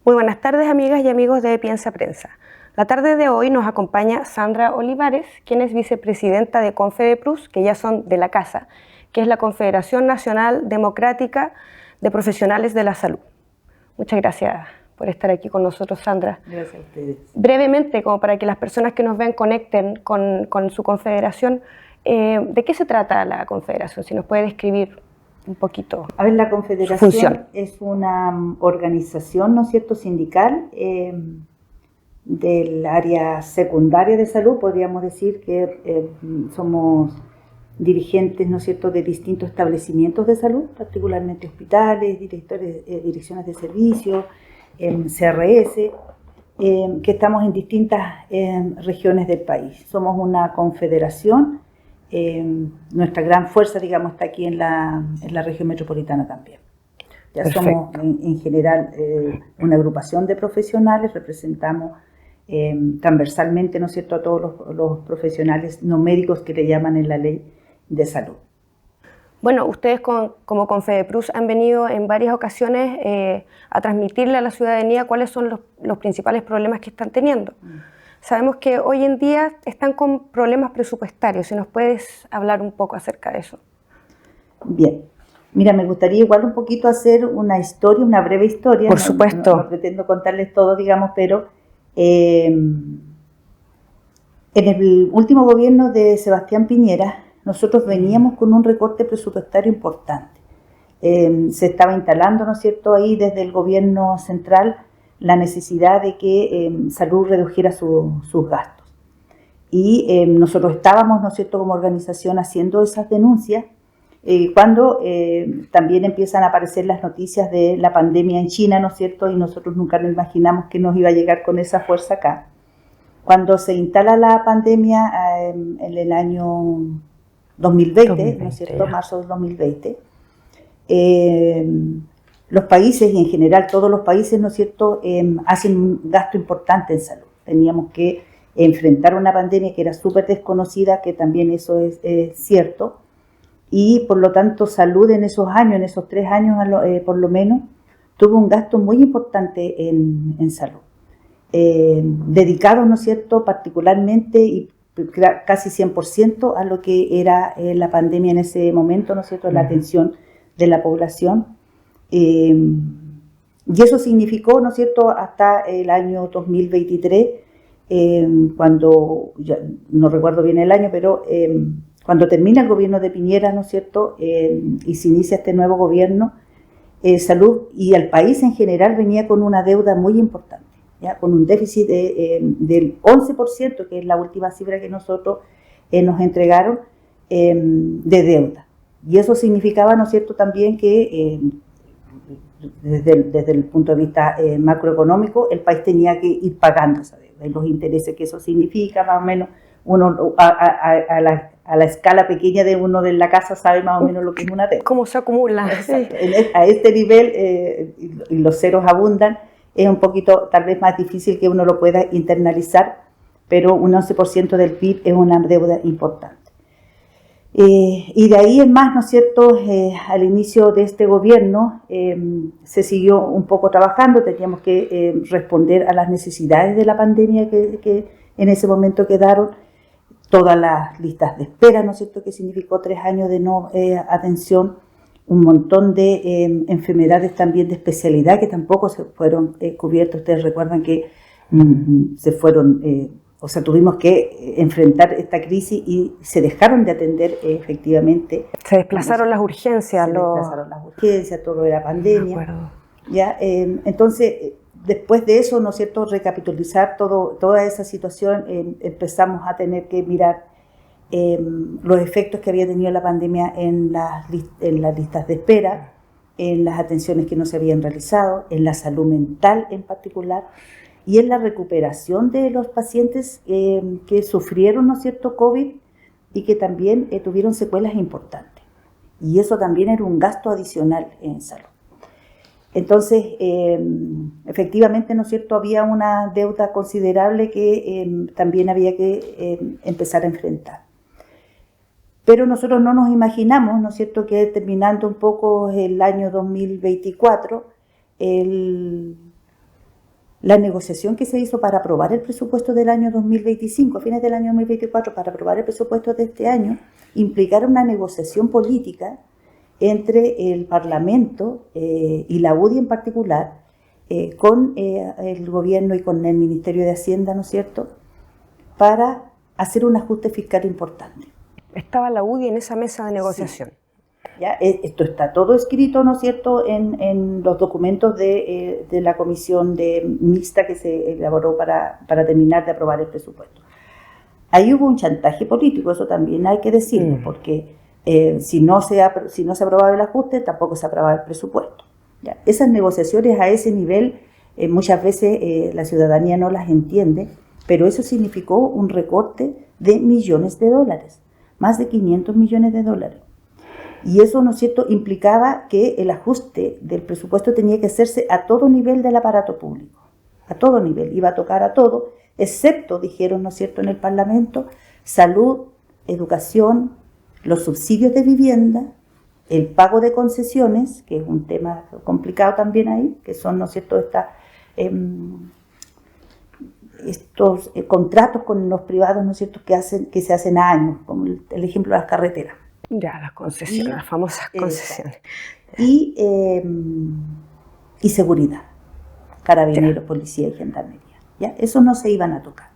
Muy buenas tardes, amigas y amigos de Piensa Prensa. La tarde de hoy nos acompaña Sandra Olivares, quien es vicepresidenta de Confedeprus, que ya son de la casa, que es la Confederación Nacional Democrática de Profesionales de la Salud. Muchas gracias por estar aquí con nosotros, Sandra. Gracias a ustedes. Brevemente, como para que las personas que nos ven conecten con su confederación, ¿de qué se trata la confederación? Si nos puede describir un poquito. A ver, la Confederación es una organización, ¿no es cierto?, sindical del área secundaria de salud. Podríamos decir que somos dirigentes, ¿no es cierto?, de distintos establecimientos de salud, particularmente hospitales, direcciones de servicios, CRS, que estamos en distintas regiones del país. Somos una confederación. Nuestra gran fuerza, digamos, está aquí en la región metropolitana también. Ya Perfecto. somos en general una agrupación de profesionales, representamos transversalmente, ¿no es cierto?, a todos los profesionales no médicos que le llaman en la ley de salud. Bueno, ustedes como Confedeprus han venido en varias ocasiones a transmitirle a la ciudadanía cuáles son los principales problemas que están teniendo. Sabemos que hoy en día están con problemas presupuestarios. Si nos puedes hablar un poco acerca de eso. Bien. Mira, me gustaría igual un poquito hacer una historia, una breve historia. Por supuesto. No pretendo contarles todo, digamos, pero en el último gobierno de Sebastián Piñera, nosotros veníamos con un recorte presupuestario importante. Se estaba instalando, ¿no es cierto?, ahí desde el gobierno central la necesidad de que salud redujera sus gastos. Y nosotros estábamos, ¿no es cierto?, como organización haciendo esas denuncias cuando también empiezan a aparecer las noticias de la pandemia en China, ¿no es cierto?, y nosotros nunca nos imaginamos que nos iba a llegar con esa fuerza acá. Cuando se instala la pandemia en el año 2020, ¿no es cierto?, marzo del 2020, los países, y en general todos los países, ¿no es cierto?, hacen un gasto importante en salud. Teníamos que enfrentar una pandemia que era súper desconocida, que también eso es cierto, y por lo tanto salud en esos años, en esos 3 años por lo menos, tuvo un gasto muy importante en salud. Dedicado, ¿no es cierto?, particularmente y casi 100% a lo que era la pandemia en ese momento, ¿no es cierto?, la atención de la población. Y eso significó, ¿no es cierto?, hasta el año 2023, cuando, ya no recuerdo bien el año, pero cuando termina el gobierno de Piñera, ¿no es cierto?, y se inicia este nuevo gobierno, salud y el país en general venía con una deuda muy importante, ¿ya?, con un déficit del 11%, que es la última cifra que nosotros nos entregaron, de deuda. Y eso significaba, ¿no es cierto?, también que desde el punto de vista macroeconómico, el país tenía que ir pagando esa deuda. Y los intereses que eso significa, más o menos, uno a la escala pequeña de uno de la casa sabe más o menos lo que es una deuda. ¿Cómo se acumula? Exacto. A este nivel, y los ceros abundan, es un poquito tal vez más difícil que uno lo pueda internalizar, pero un 11% del PIB es una deuda importante. Y de ahí en más, ¿no es cierto?, al inicio de este gobierno se siguió un poco trabajando. Teníamos que responder a las necesidades de la pandemia que en ese momento quedaron, todas las listas de espera, ¿no es cierto?, que significó 3 años de no atención, un montón de enfermedades también de especialidad que tampoco se fueron cubiertas. Ustedes recuerdan que se fueron... O sea, tuvimos que enfrentar esta crisis y se dejaron de atender efectivamente. Se desplazaron las urgencias. Desplazaron las urgencias, todo era pandemia. ¿Ya? Entonces, después de eso, ¿no es cierto?, recapitalizar toda esa situación, empezamos a tener que mirar los efectos que había tenido la pandemia en las listas de espera, en las atenciones que no se habían realizado, en la salud mental en particular, y en la recuperación de los pacientes que sufrieron, ¿no es cierto?, COVID, y que también tuvieron secuelas importantes. Y eso también era un gasto adicional en salud. Entonces, efectivamente, ¿no es cierto?, había una deuda considerable que también había que empezar a enfrentar. Pero nosotros no nos imaginamos, ¿no es cierto?, que terminando un poco el año 2024, La negociación que se hizo para aprobar el presupuesto del año 2025, a fines del año 2024, para aprobar el presupuesto de este año, implicaron una negociación política entre el Parlamento y la UDI en particular, con el gobierno y con el Ministerio de Hacienda, ¿no es cierto?, para hacer un ajuste fiscal importante. Estaba la UDI en esa mesa de negociación. Sí. ¿Ya? Esto está todo escrito, ¿no es cierto?, en los documentos de la comisión mixta que se elaboró para terminar de aprobar el presupuesto. Ahí hubo un chantaje político, eso también hay que decirlo, porque si no se aprobaba el ajuste, tampoco se aprobaba el presupuesto. ¿Ya? Esas negociaciones a ese nivel, muchas veces la ciudadanía no las entiende, pero eso significó un recorte de millones de dólares, más de 500 millones de dólares. Y eso, ¿no es cierto?, implicaba que el ajuste del presupuesto tenía que hacerse a todo nivel del aparato público, a todo nivel, iba a tocar a todo, excepto, dijeron, ¿no es cierto?, en el Parlamento, salud, educación, los subsidios de vivienda, el pago de concesiones, que es un tema complicado también ahí, que son, ¿no es cierto?, estos contratos con los privados, ¿no es cierto?, que se hacen a años, como el ejemplo de las carreteras. Ya, las concesiones, las famosas concesiones. Y seguridad, carabineros, policía y gendarmería. ¿Ya? Eso no se iban a tocar.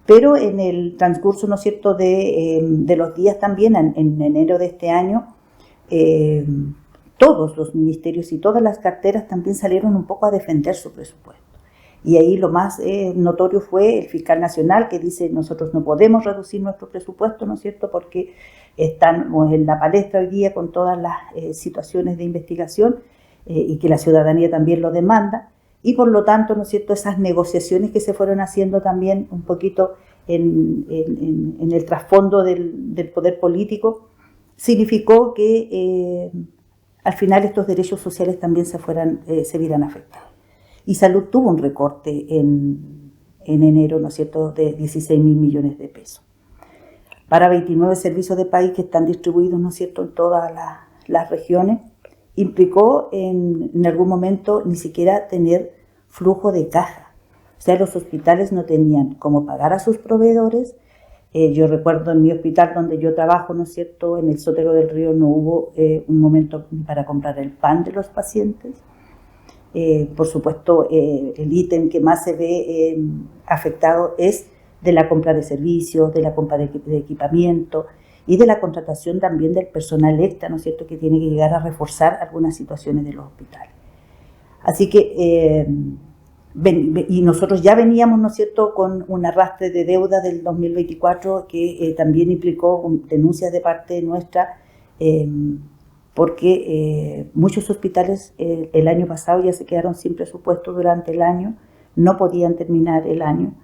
Pero en el transcurso, ¿no es cierto?, de los días también, en enero de este año, todos los ministerios y todas las carteras también salieron un poco a defender su presupuesto. Y ahí lo más notorio fue el fiscal nacional, que dice: nosotros no podemos reducir nuestro presupuesto, ¿no es cierto?, porque estamos en la palestra hoy día con todas las situaciones de investigación y que la ciudadanía también lo demanda, y por lo tanto, ¿no es cierto?, esas negociaciones que se fueron haciendo también un poquito en el trasfondo del poder político, significó que al final estos derechos sociales también se vieran afectados. Y salud tuvo un recorte en enero, ¿no es cierto?, de 16.000 millones de pesos. Para 29 servicios de país que están distribuidos, ¿no es cierto?, en todas las regiones, implicó en algún momento ni siquiera tener flujo de caja. O sea, los hospitales no tenían cómo pagar a sus proveedores. Yo recuerdo en mi hospital donde yo trabajo, ¿no es cierto?, en el Sotero del Río no hubo un momento para comprar el pan de los pacientes. Por supuesto, el ítem que más se ve afectado es de la compra de servicios, de la compra de equipamiento y de la contratación también del personal extra, ¿no es cierto?, que tiene que llegar a reforzar algunas situaciones de los hospitales. Así que, y nosotros ya veníamos, ¿no es cierto?, con un arrastre de deuda del 2024 que también implicó denuncias de parte nuestra, porque muchos hospitales el año pasado ya se quedaron sin presupuesto durante el año, no podían terminar el año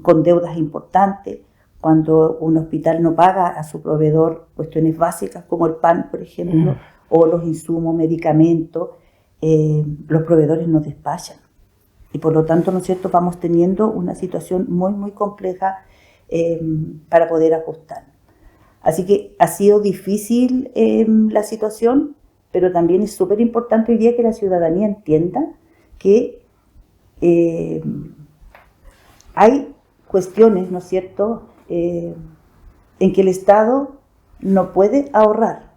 con deudas importantes. Cuando un hospital no paga a su proveedor cuestiones básicas como el pan, por ejemplo, o los insumos, medicamentos, los proveedores no despachan. Y por lo tanto, ¿no es cierto?, vamos teniendo una situación muy, muy compleja para poder ajustar. Así que ha sido difícil la situación, pero también es súper importante hoy día que la ciudadanía entienda que hay cuestiones, ¿no es cierto?, en que el Estado no puede ahorrar.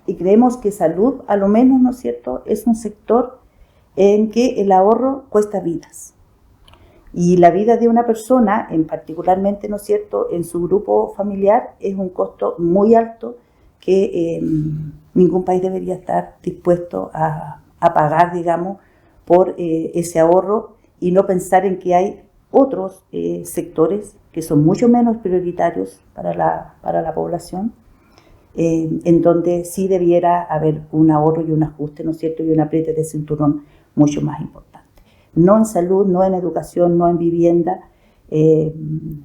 Y creemos que salud, a lo menos, ¿no es cierto?, es un sector en que el ahorro cuesta vidas. Y la vida de una persona, en particularmente, ¿no es cierto?, en su grupo familiar, es un costo muy alto que ningún país debería estar dispuesto a pagar, digamos, por ese ahorro, y no pensar en que hay otros sectores que son mucho menos prioritarios para la población, en donde sí debiera haber un ahorro y un ajuste, ¿no es cierto?, y un apriete de cinturón mucho más importante. No en salud, no en educación, no en vivienda,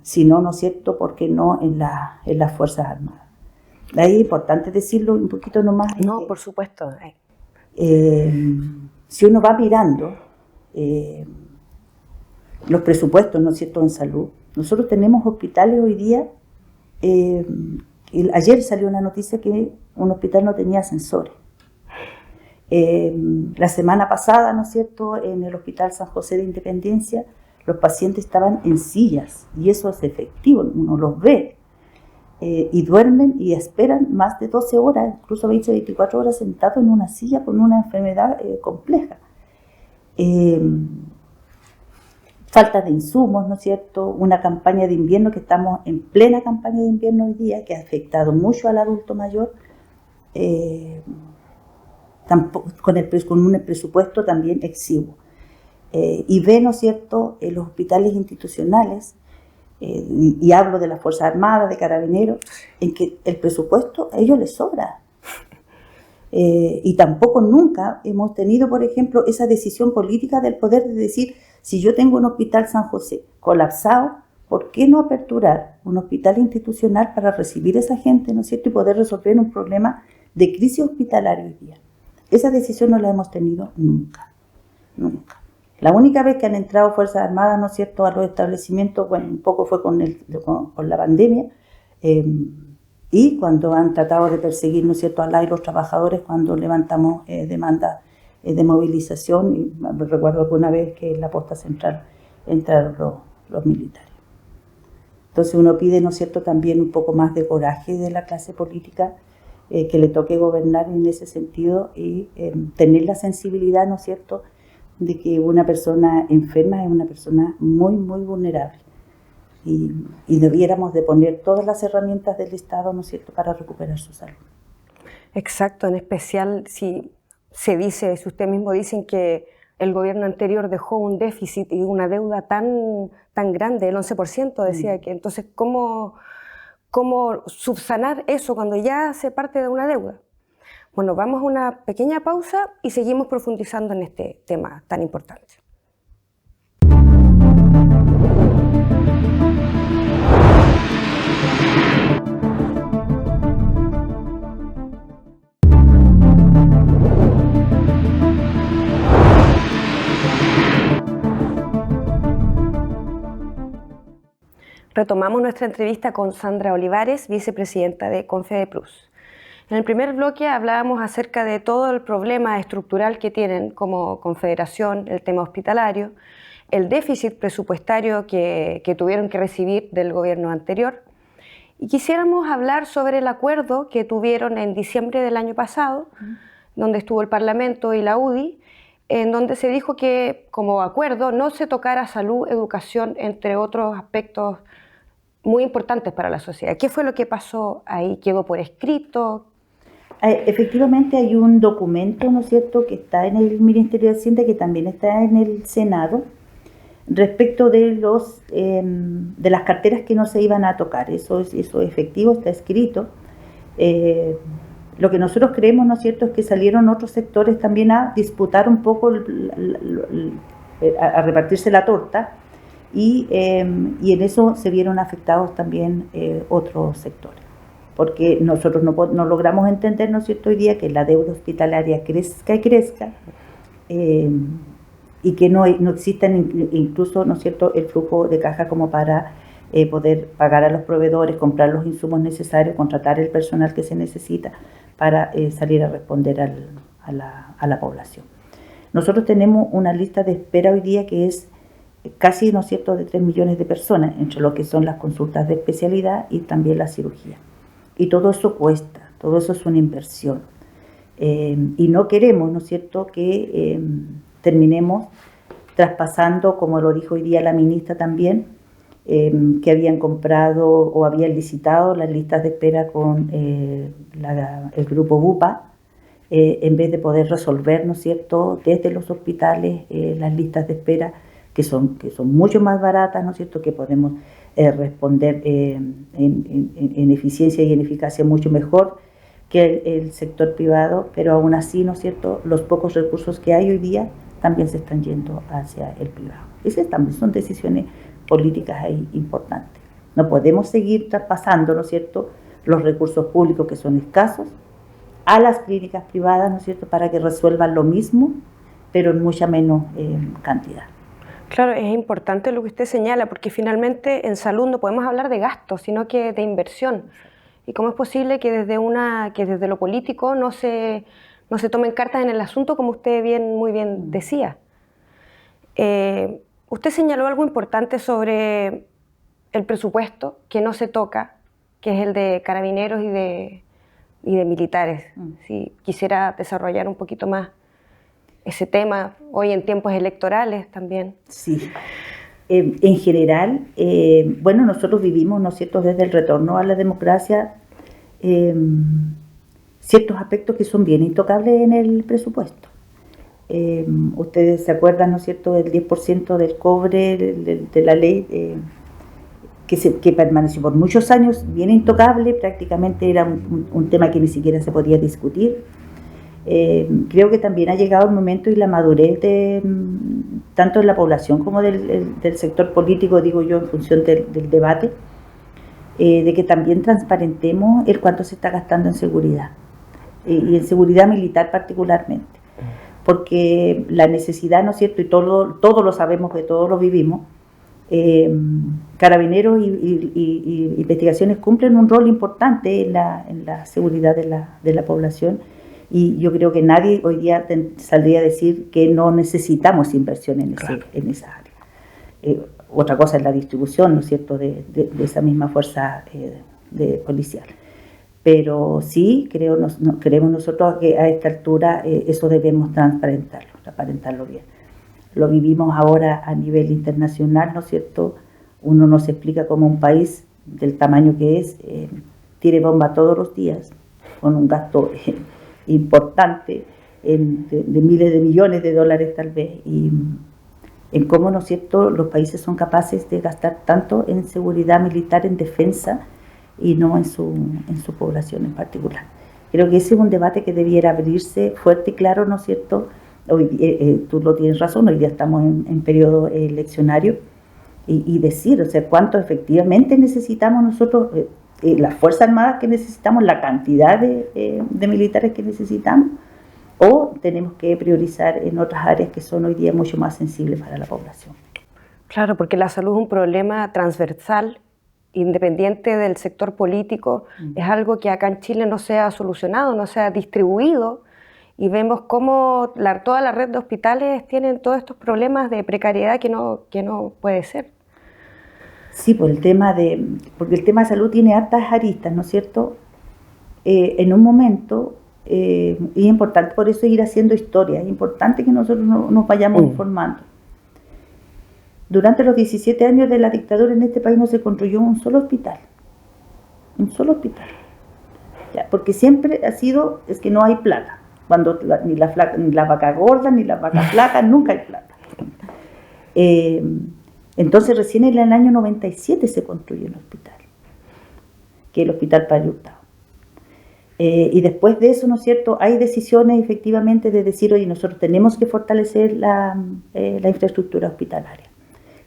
sino, ¿no es cierto?, ¿por qué no en las Fuerzas Armadas? Ahí es importante decirlo un poquito nomás. No, por supuesto. Si uno va mirando los presupuestos, ¿no es cierto?, en salud, nosotros tenemos hospitales hoy día. Ayer salió una noticia que un hospital no tenía ascensores. La semana pasada, ¿no es cierto?, en el Hospital San José de Independencia, los pacientes estaban en sillas, y eso es efectivo, uno los ve, y duermen y esperan más de 12 horas, incluso 20, 24 horas sentados en una silla con una enfermedad compleja. Falta de insumos, ¿no es cierto? Una campaña de invierno, que estamos en plena campaña de invierno hoy día, que ha afectado mucho al adulto mayor, con un presupuesto también exiguo. Y ve, ¿no es cierto?, en los hospitales institucionales, y hablo de las Fuerzas Armadas, de Carabineros, en que el presupuesto a ellos les sobra. Y tampoco nunca hemos tenido, por ejemplo, esa decisión política del poder de decir, si yo tengo un hospital San José colapsado, ¿por qué no aperturar un hospital institucional para recibir a esa gente, ¿no es cierto?, y poder resolver un problema de crisis hospitalaria hoy día? Esa decisión no la hemos tenido nunca, nunca. La única vez que han entrado Fuerzas Armadas, ¿no es cierto?, a los establecimientos, bueno, un poco fue con la pandemia, y cuando han tratado de perseguir, ¿no es cierto?, a los trabajadores cuando levantamos demandas de movilización. Y recuerdo que una vez que en la posta central entraron los militares. Entonces uno pide, ¿no es cierto?, también un poco más de coraje de la clase política, que le toque gobernar en ese sentido, y tener la sensibilidad, ¿no es cierto?, de que una persona enferma es una persona muy, muy vulnerable. Y debiéramos de poner todas las herramientas del Estado, ¿no es cierto?, para recuperar su salud. Exacto, en especial si usted mismo dicen que el gobierno anterior dejó un déficit y una deuda tan grande, el 11%, decía que entonces, ¿cómo subsanar eso cuando ya se parte de una deuda? Bueno, vamos a una pequeña pausa y seguimos profundizando en este tema tan importante. Retomamos nuestra entrevista con Sandra Olivares, vicepresidenta de CONFEDEPRUS. En el primer bloque hablábamos acerca de todo el problema estructural que tienen como confederación, el tema hospitalario, el déficit presupuestario que tuvieron que recibir del gobierno anterior. Y quisiéramos hablar sobre el acuerdo que tuvieron en diciembre del año pasado, donde estuvo el Parlamento y la UDI, en donde se dijo que como acuerdo no se tocara salud, educación, entre otros aspectos muy importantes para la sociedad. ¿Qué fue lo que pasó ahí? ¿Quedó por escrito? Efectivamente hay un documento, ¿no es cierto?, que está en el Ministerio de Hacienda, que también está en el Senado, respecto de las carteras que no se iban a tocar. Eso es efectivo, está escrito. Lo que nosotros creemos, ¿no es cierto?, es que salieron otros sectores también a disputar un poco, a repartirse la torta, y en eso se vieron afectados también otros sectores. Porque nosotros no logramos entender, ¿no es cierto?, hoy día que la deuda hospitalaria crezca y crezca, y que no exista incluso, ¿no es cierto?, el flujo de caja como para poder pagar a los proveedores, comprar los insumos necesarios, contratar el personal que se necesita para salir a responder a la población. Nosotros tenemos una lista de espera hoy día que es casi, ¿no es cierto?, de 3 millones de personas, entre lo que son las consultas de especialidad y también la cirugía. Y todo eso cuesta, todo eso es una inversión. Y no queremos, ¿no es cierto?, que terminemos traspasando, como lo dijo hoy día la ministra también, que habían comprado o habían licitado las listas de espera con el grupo Bupa, en vez de poder resolver, ¿no es cierto?, desde los hospitales las listas de espera, que son mucho más baratas, ¿no es cierto?, que podemos responder en eficiencia y en eficacia mucho mejor que el sector privado, pero aún así, ¿no es cierto?, los pocos recursos que hay hoy día también se están yendo hacia el privado. Esas también son decisiones políticas ahí importantes. No podemos seguir traspasando, ¿no es cierto?, los recursos públicos, que son escasos, a las clínicas privadas, ¿no es cierto?, para que resuelvan lo mismo, pero en mucha menos cantidad. Claro, es importante lo que usted señala, porque finalmente en salud no podemos hablar de gastos, sino que de inversión. ¿Y cómo es posible que desde lo político no se no se tomen cartas en el asunto, como usted muy bien decía. Usted señaló algo importante sobre el presupuesto que no se toca, que es el de carabineros y de militares. Si quisiera desarrollar un poquito más ese tema, hoy en tiempos electorales también. Sí. En general, bueno, nosotros vivimos, ¿no es cierto?, desde el retorno a la democracia, ciertos aspectos que son bien intocables en el presupuesto. Ustedes se acuerdan, ¿no es cierto?, del 10% del cobre de la ley que permaneció por muchos años bien intocable, prácticamente era un tema que ni siquiera se podía discutir. Creo que también ha llegado el momento y la madurez tanto de la población como del sector político, digo yo, en función del debate, de que también transparentemos el cuánto se está gastando en seguridad, y en seguridad militar particularmente, porque la necesidad, ¿no es cierto?, y todo lo sabemos, que todos lo vivimos. Carabineros y investigaciones cumplen un rol importante en la seguridad de la población, y yo creo que nadie hoy día saldría a decir que no necesitamos inversión en esa área. Otra cosa es la distribución, ¿no es cierto?, de esa misma fuerza policial. Pero sí, creemos nosotros que a esta altura eso debemos transparentarlo bien. Lo vivimos ahora a nivel internacional, ¿no es cierto? Uno no se explica cómo un país del tamaño que es tire bomba todos los días, con un gasto importante de miles de millones de dólares tal vez, y en cómo, ¿no es cierto?, los países son capaces de gastar tanto en seguridad militar, en defensa, y no en su población en particular. Creo que ese es un debate que debiera abrirse fuerte y claro, ¿no es cierto? Hoy, tú lo tienes razón, hoy día estamos en periodo eleccionario, y decir, o sea, cuánto efectivamente necesitamos nosotros, las Fuerzas Armadas que necesitamos, la cantidad de militares que necesitamos, o tenemos que priorizar en otras áreas que son hoy día mucho más sensibles para la población. Claro, porque la salud es un problema transversal, independiente del sector político, es algo que acá en Chile no se ha solucionado, no se ha distribuido, y vemos cómo toda la red de hospitales tienen todos estos problemas de precariedad que no puede ser. Sí, porque el tema de salud tiene hartas aristas, ¿no es cierto? En un momento, es importante por eso ir haciendo historia, es importante que nosotros nos vayamos informando. Durante los 17 años de la dictadura en este país no se construyó un solo hospital. Ya, porque siempre ha sido, es que no hay plata. Cuando ni la vaca gorda, ni la vaca flaca, nunca hay plata. Entonces recién en el año 97 se construyó un hospital, que es el Hospital Padre Hurtado. Y después de eso, ¿no es cierto?, hay decisiones efectivamente de decir, oye, nosotros tenemos que fortalecer la infraestructura hospitalaria.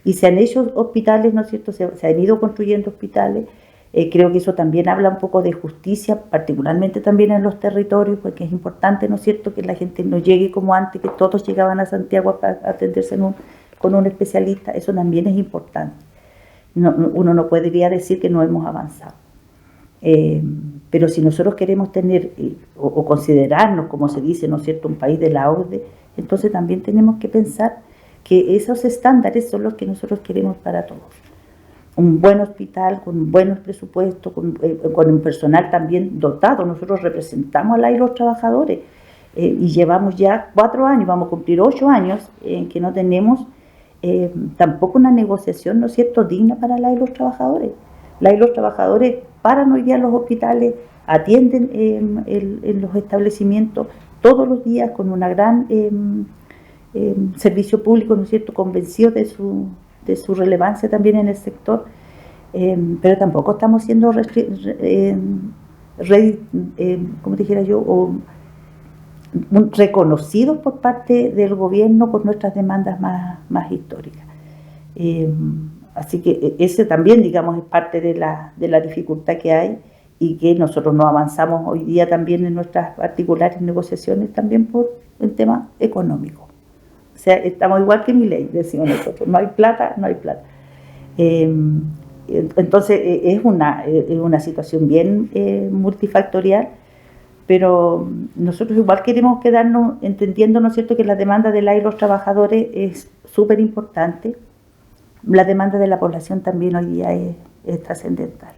Y se han hecho hospitales, ¿no es cierto?, se han ido construyendo hospitales. Creo que eso también habla un poco de justicia, particularmente también en los territorios, porque es importante, ¿no es cierto?, que la gente no llegue como antes, que todos llegaban a Santiago para atenderse con un especialista. Eso también es importante. Uno no podría decir que no hemos avanzado. Pero si nosotros queremos tener o considerarnos, como se dice, ¿no es cierto?, un país de la OCDE, entonces también tenemos que pensar que esos estándares son los que nosotros queremos para todos. Un buen hospital, con buenos presupuestos, con un personal también dotado. Nosotros representamos a los trabajadores y llevamos ya 4 años, vamos a cumplir 8 años en que no tenemos tampoco una negociación, ¿no es cierto?, digna para los trabajadores. Los trabajadores paran hoy día en los hospitales, atienden en los establecimientos todos los días con una gran servicio público, ¿no es cierto?, convencidos de su relevancia también en el sector, pero tampoco estamos siendo como dijera yo, reconocidos por parte del gobierno por nuestras demandas más históricas. Así que ese también, digamos, es parte de la dificultad que hay, y que nosotros no avanzamos hoy día también en nuestras particulares negociaciones también por el tema económico. O sea, estamos igual que Milei, decimos nosotros, no hay plata, no hay plata. Entonces es una situación bien multifactorial, pero nosotros igual queremos quedarnos entendiendo, ¿no es cierto?, que la demanda de la y los trabajadores es súper importante. La demanda de la población también hoy día es trascendental.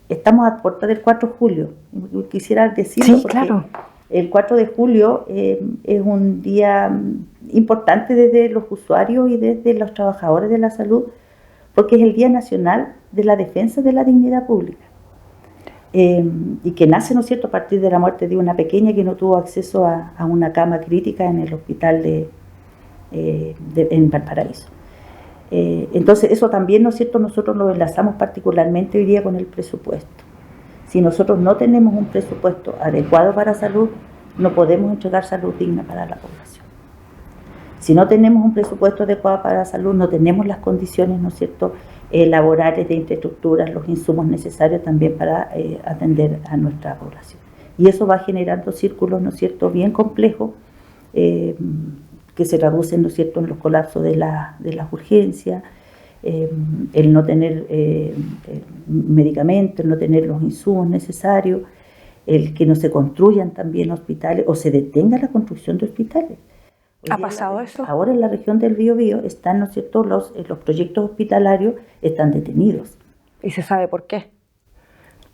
Estamos a puerta del 4 de julio. Quisiera decirlo porque claro. El 4 de julio es un día importante desde los usuarios y desde los trabajadores de la salud, porque es el Día Nacional de la Defensa de la Dignidad Pública. Y que nace, ¿no es cierto?, a partir de la muerte de una pequeña que no tuvo acceso a una cama crítica en el hospital en Valparaíso. Entonces eso también, ¿no es cierto?, nosotros lo enlazamos particularmente hoy día con el presupuesto. Si nosotros no tenemos un presupuesto adecuado para salud, no podemos entregar salud digna para la población. Si no tenemos un presupuesto adecuado para la salud, no tenemos las condiciones, ¿no es cierto?, laborales, de infraestructuras, los insumos necesarios también para atender a nuestra población. Y eso va generando círculos, ¿no es cierto?, bien complejos, que se traducen, ¿no es cierto?, en los colapsos de las urgencias, el no tener medicamentos, el no tener los insumos necesarios, el que no se construyan también hospitales o se detenga la construcción de hospitales. ¿Ha pasado eso? Ahora en la región del Biobío están, ¿no es cierto?, los proyectos hospitalarios están detenidos. ¿Y se sabe por qué?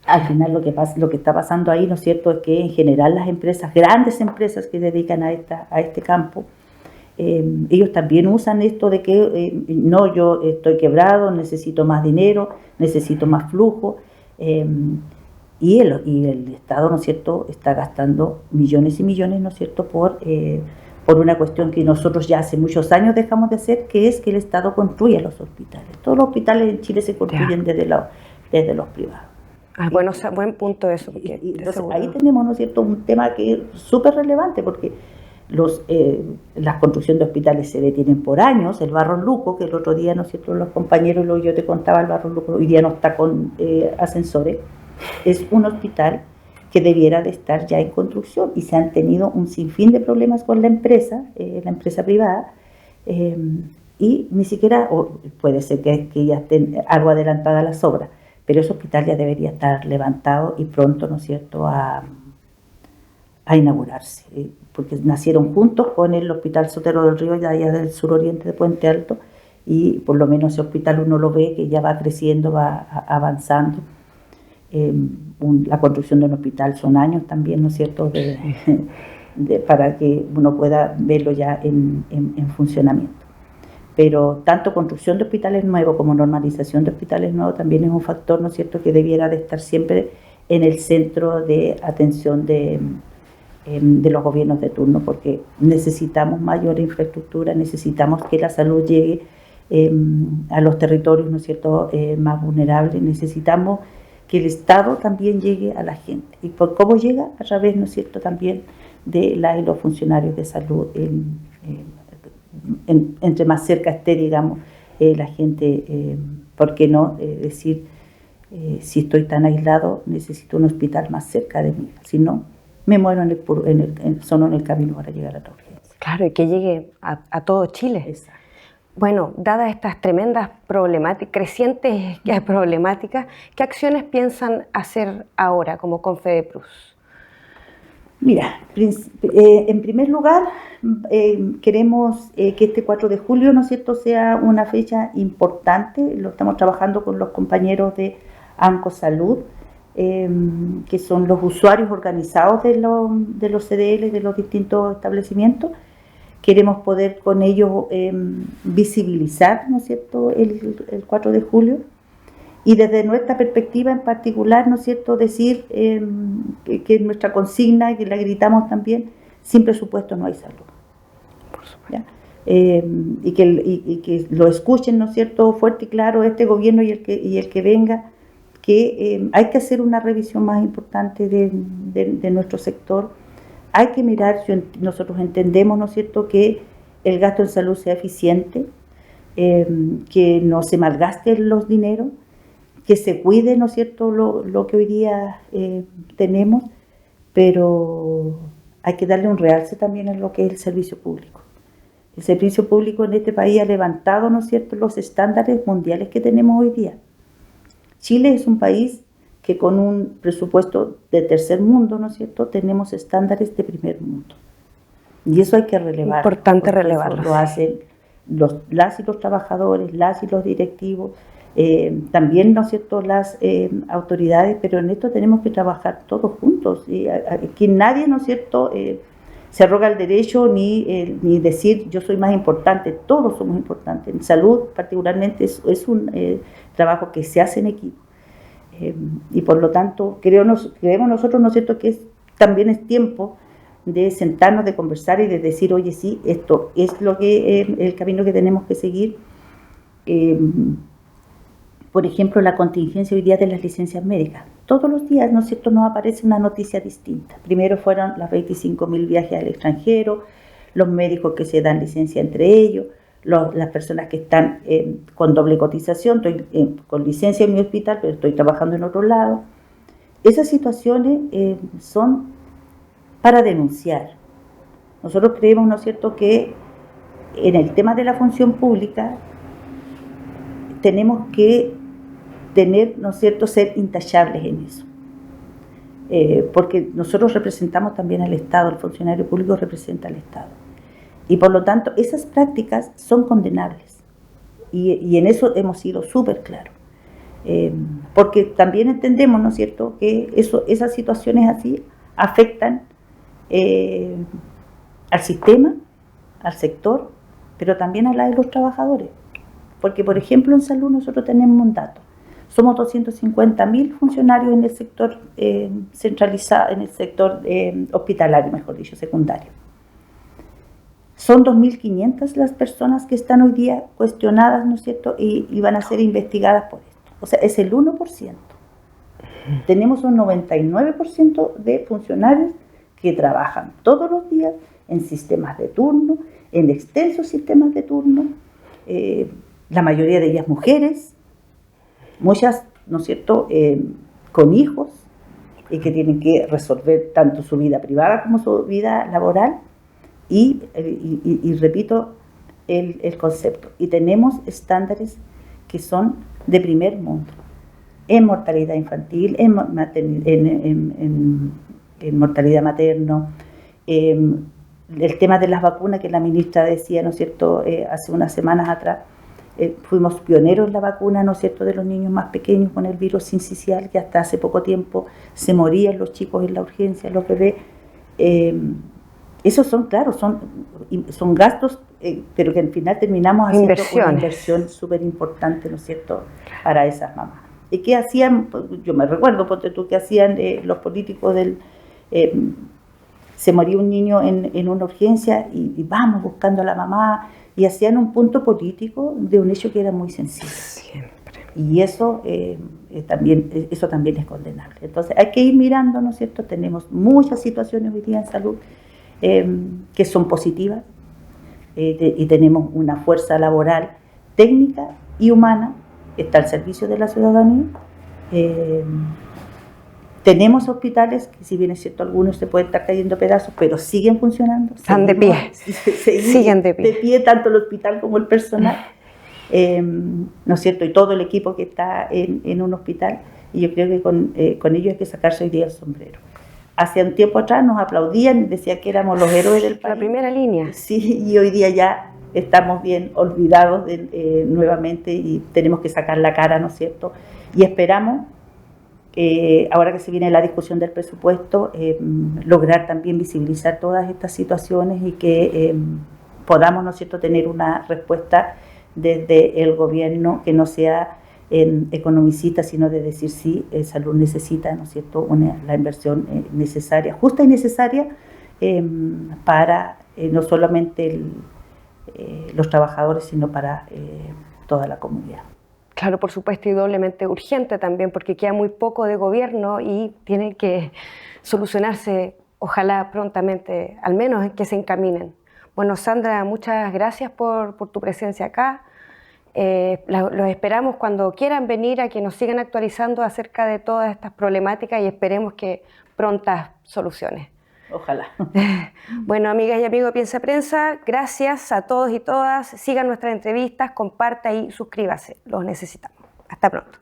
Al final lo que está pasando ahí, ¿no es cierto?, es que en general las empresas, grandes empresas que dedican a este campo, ellos también usan esto de que no, yo estoy quebrado, necesito más dinero, necesito más flujo, y el Estado, ¿no es cierto?, está gastando millones y millones, ¿no es cierto?, por una cuestión que nosotros ya hace muchos años dejamos de hacer, que es que el Estado construya los hospitales. Todos los hospitales en Chile se construyen desde los privados. Bueno, buen punto eso. Entonces ahí tenemos, ¿no es cierto?, un tema que es súper relevante, porque las construcciones de hospitales se detienen por años. El Barros Luco, que el otro día, ¿no es cierto?, los compañeros, yo te contaba, el Barros Luco hoy día no está con ascensores, es un hospital que debiera de estar ya en construcción, y se han tenido un sinfín de problemas con la empresa privada, y ni siquiera, o puede ser que ya estén algo adelantadas las obras, pero ese hospital ya debería estar levantado y pronto, ¿no es cierto?, a inaugurarse, porque nacieron juntos con el Hospital Sotero del Río, allá del suroriente de Puente Alto, y por lo menos ese hospital uno lo ve que ya va creciendo, va avanzando. La construcción de un hospital son años también, ¿no es cierto?, para que uno pueda verlo ya en funcionamiento. Pero tanto construcción de hospitales nuevos como normalización de hospitales nuevos también es un factor, ¿no es cierto?, que debiera de estar siempre en el centro de atención de los gobiernos de turno, porque necesitamos mayor infraestructura, necesitamos que la salud llegue a los territorios, ¿no es cierto?, más vulnerables. Necesitamos que el Estado también llegue a la gente. ¿Y por cómo llega? A través, ¿no es cierto?, también de los funcionarios de salud. Entre más cerca esté, digamos, la gente, ¿por qué no decir, si estoy tan aislado, necesito un hospital más cerca de mí? Si no, me muero solo en el camino para llegar a la urgencia. Claro, y que llegue a todo Chile. Exacto. Bueno, dadas estas tremendas crecientes problemáticas, ¿qué acciones piensan hacer ahora como Confedeprus? Mira, en primer lugar, queremos que este 4 de julio, ¿no es cierto?, sea una fecha importante. Lo estamos trabajando con los compañeros de ANCO Salud, que son los usuarios organizados de los CDL, de los distintos establecimientos. Queremos poder con ellos visibilizar, ¿no es cierto?, el 4 de julio, y desde nuestra perspectiva en particular, ¿no es cierto?, decir que nuestra consigna, y que la gritamos también, sin presupuesto no hay salud. Por supuesto. Y que lo escuchen, ¿no es cierto?, fuerte y claro, este gobierno y el que venga, que hay que hacer una revisión más importante de nuestro sector. Hay que mirar, nosotros entendemos, ¿no es cierto?, que el gasto en salud sea eficiente, que no se malgasten los dineros, que se cuide, ¿no es cierto?, lo que hoy día tenemos, pero hay que darle un realce también a lo que es el servicio público. El servicio público en este país ha levantado, ¿no es cierto?, los estándares mundiales que tenemos hoy día. Chile es un país que con un presupuesto de tercer mundo, ¿no es cierto?, tenemos estándares de primer mundo. Y eso hay que relevar. Importante relevarlo. Lo hacen las y los trabajadores, las y los directivos, también, ¿no es cierto?, las autoridades, pero en esto tenemos que trabajar todos juntos. Que nadie, ¿no es cierto?, se arroga el derecho ni decir yo soy más importante, todos somos importantes. En salud particularmente es un trabajo que se hace en equipo. Y por lo tanto creemos nosotros, ¿no es cierto?, que también es tiempo de sentarnos, de conversar y de decir, oye, sí, esto es lo que el camino que tenemos que seguir. Por ejemplo, la contingencia hoy día de las licencias médicas. Todos los días, ¿no es cierto?, nos aparece una noticia distinta. Primero fueron las 25.000 viajes al extranjero, los médicos que se dan licencia entre ellos, las personas que están con doble cotización, estoy con licencia en mi hospital, pero estoy trabajando en otro lado. Esas situaciones son para denunciar. Nosotros creemos, ¿no es cierto?, que en el tema de la función pública tenemos que tener, ¿no es cierto?, ser intachables en eso. Porque nosotros representamos también al Estado, el funcionario público representa al Estado. Y por lo tanto, esas prácticas son condenables. Y en eso hemos sido súper claros. Porque también entendemos, ¿no es cierto?, que esas situaciones así afectan al sistema, al sector, pero también a la de los trabajadores. Porque, por ejemplo, en salud nosotros tenemos un dato. Somos 250.000 funcionarios en el sector centralizado, en el sector hospitalario, mejor dicho, secundario. Son 2.500 las personas que están hoy día cuestionadas, ¿no es cierto?, y van a ser investigadas por esto. O sea, es el 1%. Tenemos un 99% de funcionarios que trabajan todos los días en sistemas de turno, en extensos sistemas de turno, la mayoría de ellas mujeres, muchas, ¿no es cierto?, con hijos, y que tienen que resolver tanto su vida privada como su vida laboral, y repito el concepto, y tenemos estándares que son de primer mundo, en mortalidad infantil, en mortalidad materna, el tema de las vacunas que la ministra decía, ¿no es cierto?, hace unas semanas atrás, fuimos pioneros en la vacuna, ¿no es cierto?, de los niños más pequeños con el virus sincicial, que hasta hace poco tiempo se morían los chicos en la urgencia, los bebés. Esos son, claro, son gastos, pero que al final terminamos haciendo una inversión súper importante, ¿no es cierto?, para esas mamás. ¿Y qué hacían? Yo me recuerdo, ponte tú, que hacían los políticos se moría un niño en una urgencia y vamos buscando a la mamá, y hacían un punto político de un hecho que era muy sensible. Siempre. Y eso también es condenable. Entonces hay que ir mirando, ¿no es cierto? Tenemos muchas situaciones hoy día en salud que son positivas, y tenemos una fuerza laboral técnica y humana que está al servicio de la ciudadanía. Tenemos hospitales que, si bien es cierto, algunos se pueden estar cayendo pedazos, pero siguen funcionando. Están de pie. Siguen de pie tanto el hospital como el personal, ¿no es cierto? Y todo el equipo que está en un hospital. Y yo creo que con ellos hay que sacarse hoy día el sombrero. Hace un tiempo atrás nos aplaudían y decían que éramos los héroes del país. La primera línea. Sí, y hoy día ya estamos bien olvidados nuevamente, y tenemos que sacar la cara, ¿no es cierto? Y esperamos, ahora que se viene la discusión del presupuesto, lograr también visibilizar todas estas situaciones y que podamos, ¿no es cierto?, tener una respuesta desde el gobierno que no sea economicista, sino de decir sí, salud necesita, ¿no es cierto?, la inversión necesaria, justa y necesaria, para no solamente los trabajadores, sino para toda la comunidad. Claro, por supuesto, y doblemente urgente también, porque queda muy poco de gobierno y tiene que solucionarse, ojalá prontamente, al menos en que se encaminen. Bueno, Sandra, muchas gracias por tu presencia acá. Los esperamos cuando quieran venir a que nos sigan actualizando acerca de todas estas problemáticas, y esperemos que prontas soluciones. Ojalá. Bueno, amigas y amigos de Piensa Prensa, gracias a todos y todas. Sigan nuestras entrevistas, comparta y suscríbase. Los necesitamos. Hasta pronto.